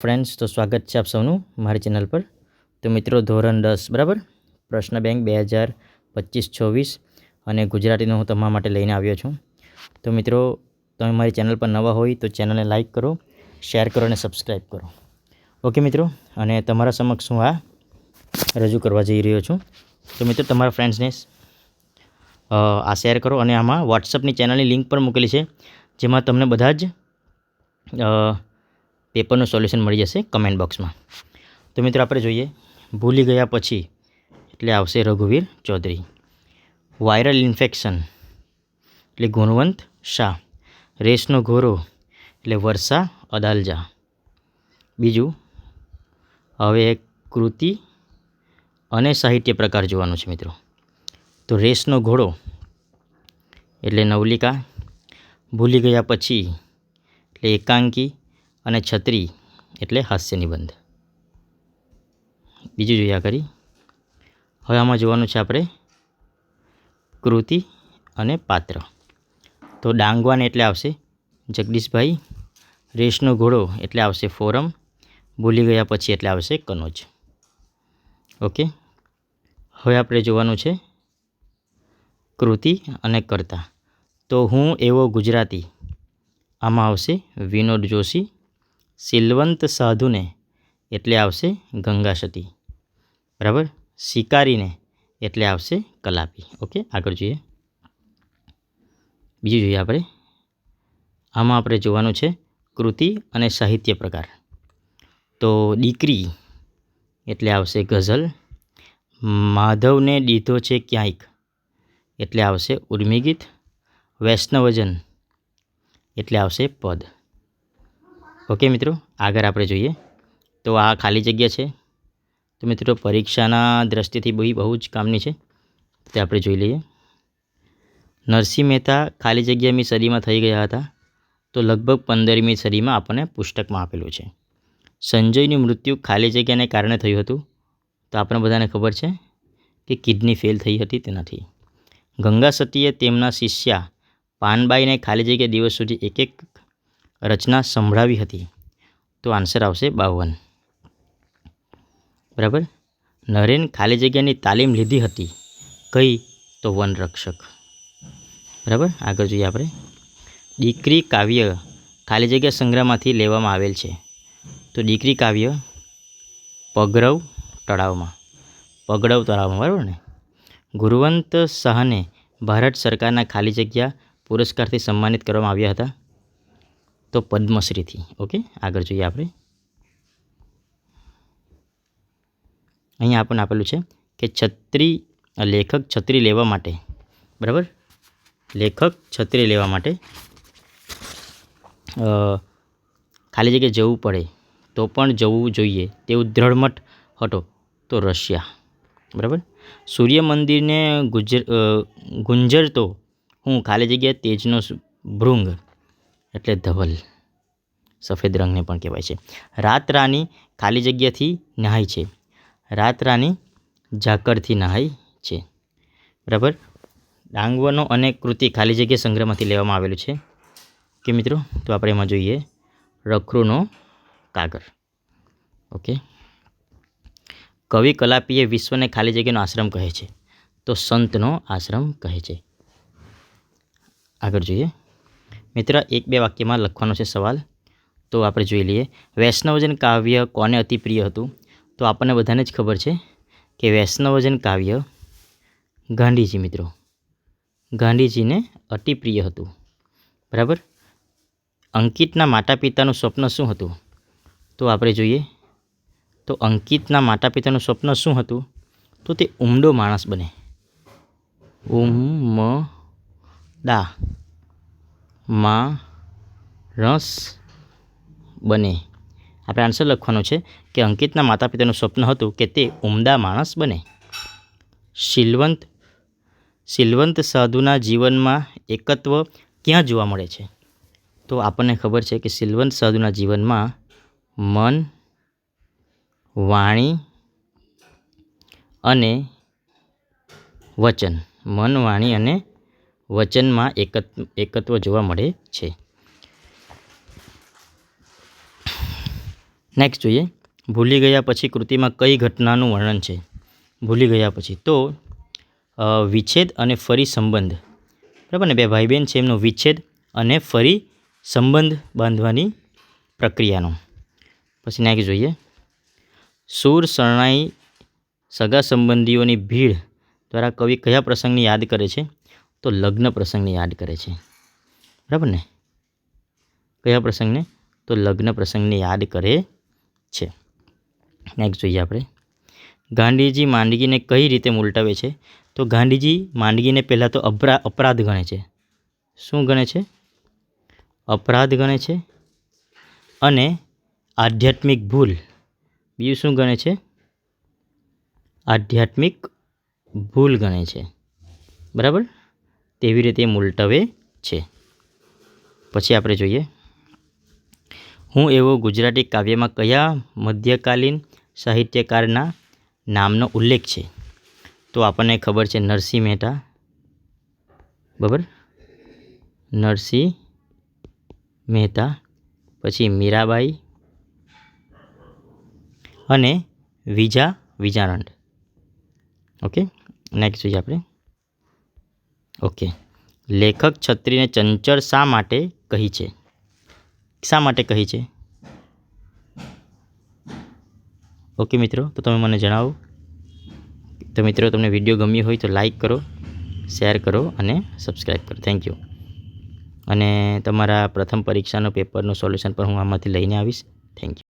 Friends, તો સ્વાગત છે આપ સૌનું મારી ચેનલ પર. તો મિત્રો, ધોરણ 10 બરાબર, પ્રશ્ન બેંક 2025-26 અને ગુજરાતીનો હું તમારા માટે લઈને આવ્યો છું. તો મિત્રો, તમે મારી ચેનલ પર નવા હોય તો ચેનલને લાઇક કરો, શેર કરો અને સબસ્ક્રાઈબ કરો. ઓકે મિત્રો, અને તમારા સમક્ષ હું આ રજૂ કરવા જઈ રહ્યો છું. તો મિત્રો, તમારા ફ્રેન્ડ્સને આ શેર કરો અને આમાં વોટ્સઅપની ચેનલની લિંક પણ મૂકેલી છે, જેમાં તમને બધા જ પેપરનું સોલ્યુશન મળી જશે કમેન્ટ બોક્સમાં. તો મિત્રો, આપણે જોઈએ, ભૂલી ગયા પછી એટલે આવશે રઘુવીર ચૌધરી. વાયરલ ઇન્ફેક્શન એટલે ગુણવંત શાહ. રેસનો ઘોડો એટલે વર્ષા અદાલજા. બીજું, હવે એક કૃતિ અને સાહિત્ય પ્રકાર જોવાનું છે મિત્રો. તો રેસનો ઘોડો એટલે નવલિકા. ભૂલી ગયા પછી એટલે એકાંકી અને છત્રી એટલે હાસ્ય નિબંધ. બીજું જોયા કરી. હવે આમાં જોવાનું છે આપણે કૃતિ અને પાત્ર. તો ડાંગવાન એટલે આવશે જગદીશભાઈ. રેસનો ઘોડો એટલે આવશે ફોરમ. ભૂલી ગયા પછી એટલે આવશે કનોજ. ઓકે, હવે આપણે જોવાનું છે કૃતિ અને કર્તા. તો હું એવો ગુજરાતી, આમાં આવશે વિનોદ જોશી. સિલવંત સાધુને એટલે આવશે ગંગા સતી. બરાબર. શિકારીને એટલે આવશે કલાપી. ઓકે, આગળ જોઈએ. બીજું જોઈએ આપણે. આમાં આપણે જોવાનું છે કૃતિ અને સાહિત્ય પ્રકાર. તો દીકરી એટલે આવશે ગઝલ. માધવને દીધો છે ક્યાંક એટલે આવશે ઉર્મી ગીત. વૈષ્ણવજન એટલે આવશે પદ. ઓકે મિત્રો, આગળ આપણે જોઈએ. તો આ ખાલી જગ્યા છે. તો મિત્રો, પરીક્ષાના દ્રષ્ટિથી બહુ જ કામની છે, તે આપણે જોઈ લઈએ. નરસિંહ મહેતા ખાલી જગ્યાની સદીમાં થઈ ગયા હતા. તો લગભગ 15મી સદીમાં આપણને પુસ્તકમાં આપેલું છે. સંજયનું મૃત્યુ ખાલી જગ્યાને કારણે થયું હતું. તો આપણે બધાને ખબર છે કે કિડની ફેલ થઈ હતી તેનાથી. ગંગા સતીએ તેમના શિષ્યા પાનબાઈને ખાલી જગ્યા દિવસ સુધી એક એક રચના સંભળાવી હતી. તો આન્સર આવશે 52. બરાબર. નરેન ખાલી જગ્યાની તાલીમ લીધી હતી. કઈ? તો વનરક્ષક. બરાબર. આગળ જોઈએ આપણે. દીકરી કાવ્ય ખાલી જગ્યા સંગ્રહમાંથી લેવામાં આવેલ છે. તો દીકરી કાવ્ય પગરવ તળાવમાં. પગડવ તળાવમાં, બરાબર ને. ગુણવંત શાહને ભારત સરકારના ખાલી જગ્યા પુરસ્કારથી સન્માનિત કરવામાં આવ્યા હતા. તો પદ્મશ્રીથી. ઓકે, આગળ જોઈએ આપણે. અહીંયા આપણને આપેલું છે કે લેખક છત્રી લેવા માટે, બરાબર, લેખક છત્રી લેવા માટે ખાલી જગ્યાએ જવું પડે તો પણ જવું જોઈએ તેવું દ્રઢમઠ હતો તો રશિયા. બરાબર. સૂર્ય મંદિરને ગુંજરતો હું ખાલી જગ્યાએ તેજનો ભૃંગ એટલે ધવલ. સફેદ રંગને પણ કહેવાય છે. રાત રાની ખાલી જગ્યાથી નહાય છે. રાત રાની ઝાકળથી નહાય છે. બરાબર. ડાંગવાનો અને કૃતિ ખાલી જગ્યા સંગ્રહમાંથી લેવામાં આવેલું છે કે મિત્રો. તો આપણે એમાં જોઈએ રખરૂનો કાગર. ઓકે. કવિ કલાપીએ વિશ્વને ખાલી જગ્યાનો આશ્રમ કહે છે. તો સંતનો આશ્રમ કહે છે. આગળ જોઈએ મિત્ર. 1-2 વાક્યમાં લખવાનો છે સવાલ. તો આપણે જોઈ લઈએ. વૈષ્ણવજન કાવ્ય કોને અતિ પ્રિય હતું? તો આપણને બધાને જ ખબર છે કે વૈષ્ણવજન કાવ્ય ગાંધીજી મિત્રો, ગાંધીજીને અતિ પ્રિય હતું. બરાબર. અંકિતના માતા પિતાનું સ્વપ્ન શું હતું? તો આપણે જોઈએ. તો અંકિતના માતા પિતાનું સ્વપ્ન શું હતું? તો તે ઉમદો માણસ બને. ઉમદા માણસ બને. આપણે આન્સર લખવાનો છે કે અંકિતના માતા પિતાનું સ્વપ્ન હતું કે તે ઉમદા માણસ બને. શીલવંત સાધુના જીવનમાં એકત્વ ક્યાં જોવા મળે છે? તો આપણને ખબર છે કે શીલવંત સાધુના જીવનમાં મન, વાણી અને વચન, મન, વાણી અને વચનમાં એકત્વ જોવા મળે છે. નેક્સ્ટ જોઈએ, ભૂલી ગયા પછી કૃતિમાં કઈ ઘટનાનું વર્ણન છે? ભૂલી ગયા પછી તો વિચ્છેદ અને ફરી સંબંધ, બરાબર ને, બે ભાઈ બહેન છે એમનો વિચ્છેદ અને ફરી સંબંધ બાંધવાની પ્રક્રિયાનો. પછી નેક્સ્ટ જોઈએ, સૂર શરણાઈ સગા સંબંધીઓની ભીડ દ્વારા કવિ કયા પ્રસંગને યાદ કરે છે? તો લગ્ન પ્રસંગને યાદ કરે છે, બરાબર ને. કયા પ્રસંગને? તો લગ્ન પ્રસંગને યાદ કરે છે. નેક્સ્ટ જોઈએ આપણે, ગાંધીજી માંદગીને કઈ રીતે ઉલટાવે છે? તો ગાંધીજી માંદગીને પહેલાં તો અપરાધ ગણે છે. શું ગણે છે? અપરાધ ગણે છે. અને આધ્યાત્મિક ભૂલ, બીજું શું ગણે છે? આધ્યાત્મિક ભૂલ ગણે છે, બરાબર. તેવી રીતે ઉલટાવે છે. પછી આપણે જોઈએ, હું એવો ગુજરાતી કાવ્યમાં કયા મધ્યકાલીન સાહિત્યકારના નામનો ઉલ્લેખ છે? તો આપણને ખબર છે નરસિંહ મહેતા, બરાબર, નરસિંહ મહેતા, પછી મીરાબાઈ અને વિજાનંદ. ઓકે, નેક્સ્ટ જોઈએ આપણે. ઓકે, લેખક છત્રીને ચંચળ શા માટે કહી છે? શા માટે કહી છે? ઓકે મિત્રો, તો તમે મને જણાવો. તો મિત્રો, તમને વિડીયો ગમ્યો હોય તો લાઈક કરો, શેર કરો અને સબસ્ક્રાઈબ કરો. Thank you. અને તમારા પ્રથમ પરીક્ષાનો પેપરનું સોલ્યુશન પણ હું આમાંથી લઈને આવીશ. Thank you.